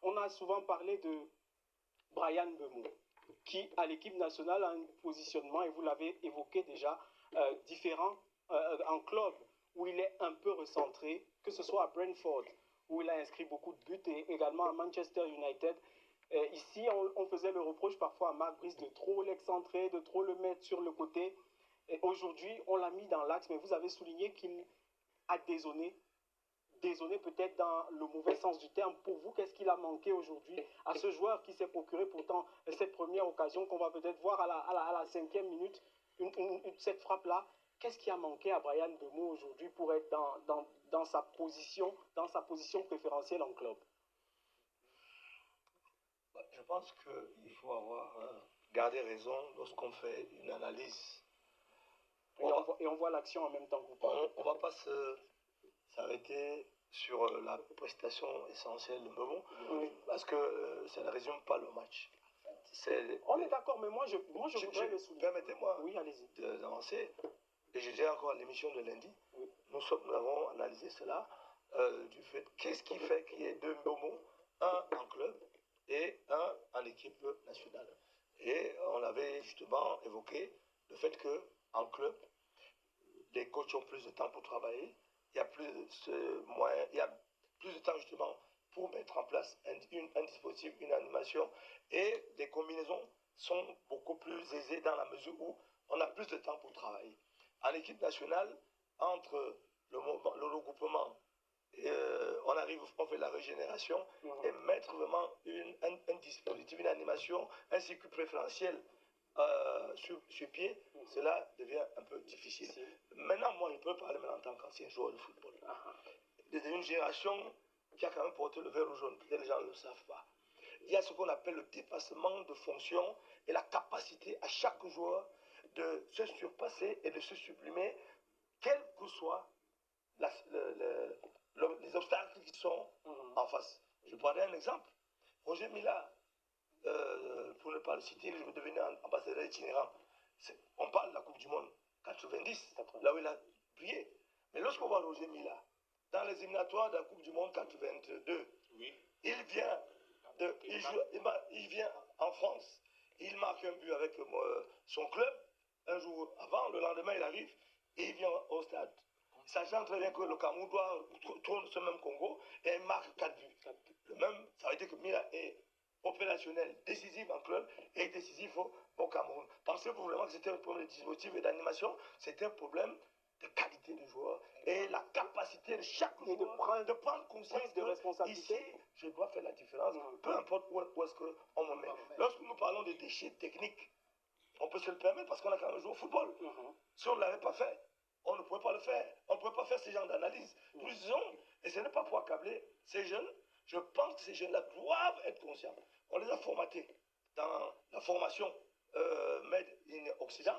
on a souvent parlé de Bryan Mbeumo, qui à l'équipe nationale a un positionnement, et vous l'avez évoqué déjà, différent en club, où il est un peu recentré, que ce soit à Brentford, où il a inscrit beaucoup de buts, et également à Manchester United. Ici, on faisait le reproche parfois à Marc Brice de trop l'excentrer, de trop le mettre sur le côté. Aujourd'hui, on l'a mis dans l'axe, mais vous avez souligné qu'il a désonné peut-être dans le mauvais sens du terme. Pour vous, qu'est-ce qu'il a manqué aujourd'hui à ce joueur qui s'est procuré pourtant cette première occasion qu'on va peut-être voir à la 5e minute, cette frappe-là? Qu'est-ce qui a manqué à Bryan Mbeumo aujourd'hui pour être dans sa position préférentielle en club? Je pense qu'il faut avoir gardé raison lorsqu'on fait une analyse. Et on voit l'action en même temps que vous parlez. On ne va pas s'arrêter sur la prestation essentielle de Mbeumo, parce que ça ne résume pas le match. On est d'accord, mais moi je voudrais le souligner. Permettez-moi oui, allez-y, d'avancer. Et je disais encore à l'émission de lundi, oui. Nous avons analysé cela du fait qu'est-ce qui fait qu'il y ait deux Mbeumo, un en club et un en équipe nationale. Et on avait justement évoqué le fait qu'en club, les coachs ont plus de temps pour travailler, il y a plus de temps justement pour mettre en place un dispositif, une animation, et les combinaisons sont beaucoup plus aisées dans la mesure où on a plus de temps pour travailler. En équipe nationale, entre le regroupement, on fait la régénération et mettre vraiment un dispositif, une animation, un circuit préférentiel sur pied, cela devient un peu difficile. Maintenant, moi, je peux parler en tant qu'ancien joueur de football. Une génération qui a quand même porté le vert jaune, peut-être les gens ne le savent pas. Il y a ce qu'on appelle le dépassement de fonction et la capacité à chaque joueur de se surpasser et de se sublimer, quels que soient les obstacles qui sont en face. Je prendrai un exemple. Roger Mila, pour ne pas le citer, je vais devenir ambassadeur itinérant. On parle de la Coupe du Monde 90, là où il a brillé. Mais lorsqu'on voit Roger Mila, dans les éliminatoires de la Coupe du Monde 82, oui. il vient en France, il marque un but avec son club, un jour avant, le lendemain il arrive, et il vient au stade. Sachant très bien que le Cameroun doit tourner ce même Congo, et il marque 4 buts. Ça veut dire que Mila est opérationnel, décisif en club et décisif au Cameroun. Pensez-vous vraiment que c'était un problème de dispositif et d'animation? C'était un problème de qualité de joueur et la capacité de chaque joueur de prendre conscience de responsabilité. Ici, je dois faire la différence, peu importe où est-ce qu'on me met. Lorsque nous parlons de déchets techniques, on peut se le permettre parce qu'on a quand même joué au football. Si on ne l'avait pas fait, on ne pouvait pas le faire. On ne pouvait pas faire ce genre d'analyse. Nous disons, et ce n'est pas pour accabler ces jeunes, je pense que ces jeunes-là doivent être conscients. On les a formatés dans la formation Made in Occident,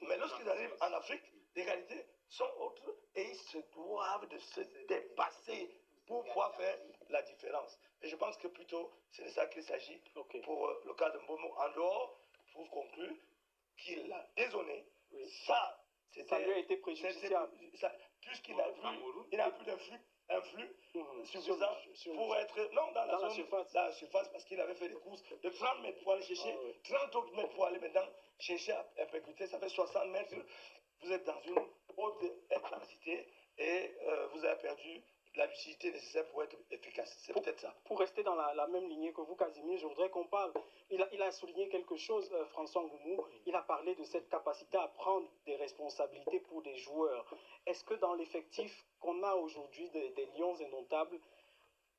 mais lorsqu'ils arrivent en Afrique, les réalités sont autres et ils se doivent de se dépasser pour pouvoir faire la différence. Et je pense que plutôt, c'est de ça qu'il s'agit pour le cas de Mbeumo. En dehors, pour conclure, qu'il a désonné. Oui. Ça lui a été préjudiciable. Puisqu'il n'a plus d'influx suffisant pour être dans la surface, parce qu'il avait fait des courses de 30 mètres pour aller chercher, 30 autres mètres pour aller maintenant chercher à percuter, ça fait 60 mètres. Vous êtes dans une haute intensité et vous avez perdu la lucidité nécessaire pour être efficace. C'est peut-être ça. Pour rester dans la même lignée que vous, Casimir, je voudrais qu'on parle. Il a souligné quelque chose, François Ngoumou. Il a parlé de cette capacité à prendre des responsabilités pour des joueurs. Est-ce que dans l'effectif qu'on a aujourd'hui des Lions indomptables,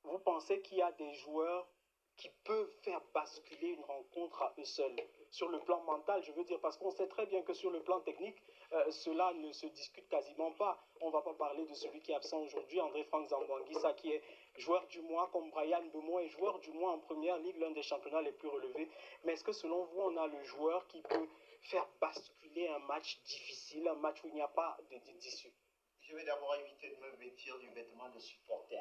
vous pensez qu'il y a des joueurs qui peuvent faire basculer une rencontre à eux seuls? Sur le plan mental, je veux dire, parce qu'on sait très bien que sur le plan technique, cela ne se discute quasiment pas. On ne va pas parler de celui qui est absent aujourd'hui, André-Franck Zambouanguissa, qui est joueur du mois, comme Bryan Mbeumo est joueur du mois en première ligue, l'un des championnats les plus relevés. Mais est-ce que selon vous, on a le joueur qui peut faire basculer un match difficile, un match où il n'y a pas d'issue? Je vais d'abord éviter de me vêtir du vêtement de supporter.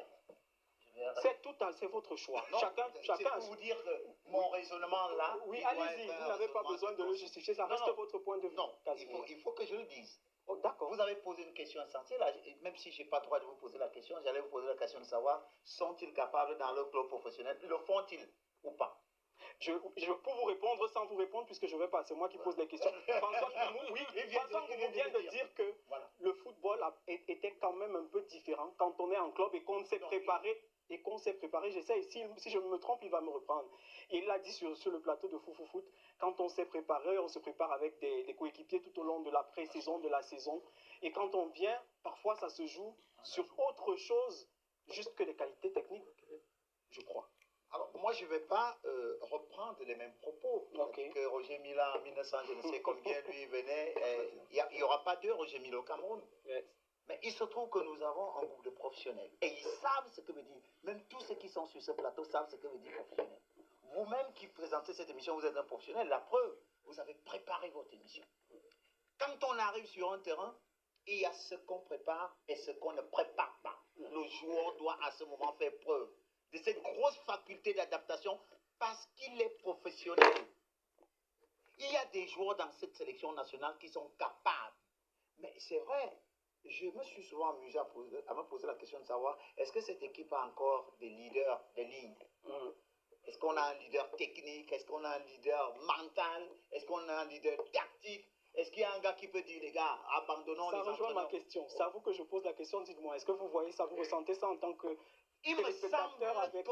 C'est votre choix. Non, c'est pour vous dire que mon raisonnement là... Oui, allez-y, vous n'avez pas besoin de le justifier, ça reste votre point de vue. Non, il faut que je le dise. Oh, d'accord. Vous avez posé une question essentielle, même si je n'ai pas le droit de vous poser la question, j'allais vous poser la question de savoir, sont-ils capables dans leur club professionnel, le font-ils ou pas? Je peux vous répondre sans vous répondre puisque je ne vais pas, c'est moi qui pose les questions. François Mbemou, oui, François Mbemou vient de dire que voilà. le football était quand même un peu différent quand on est en club et qu'on s'est préparé. Et qu'on s'est préparé, j'essaie, si je me trompe, il va me reprendre. Il l'a dit sur le plateau de Foufou Foot, quand on s'est préparé, on se prépare avec des coéquipiers tout au long de la pré-saison, de la saison. Et quand on vient, parfois ça se joue sur autre chose, juste que les qualités techniques, je crois. Alors, moi, je ne vais pas reprendre les mêmes propos. Okay. Que Roger Mila, en 1900, je ne sais combien, lui, venait. Il n'y aura pas deux Roger Mila au Cameroun. Yes. Mais il se trouve que nous avons un groupe de professionnels. Et ils savent ce que veut dire. Même tous ceux qui sont sur ce plateau savent ce que veut dire professionnel. Vous-même qui présentez cette émission, vous êtes un professionnel. La preuve, vous avez préparé votre émission. Quand on arrive sur un terrain, il y a ce qu'on prépare et ce qu'on ne prépare pas. Le joueur doit à ce moment faire preuve de cette grosse faculté d'adaptation parce qu'il est professionnel. Il y a des joueurs dans cette sélection nationale qui sont capables. Mais c'est vrai, je me suis souvent amusé à me poser la question de savoir, est-ce que cette équipe a encore des leaders de ligne? Est-ce qu'on a un leader technique? Est-ce qu'on a un leader mental? Est-ce qu'on a un leader tactique? Est-ce qu'il y a un gars qui peut dire, les gars, abandonnons les entraîneurs? Ça rejoint ma question. C'est à vous que je pose la question. Dites-moi, est-ce que vous voyez ça, vous ressentez ça en tant que il me semble avec...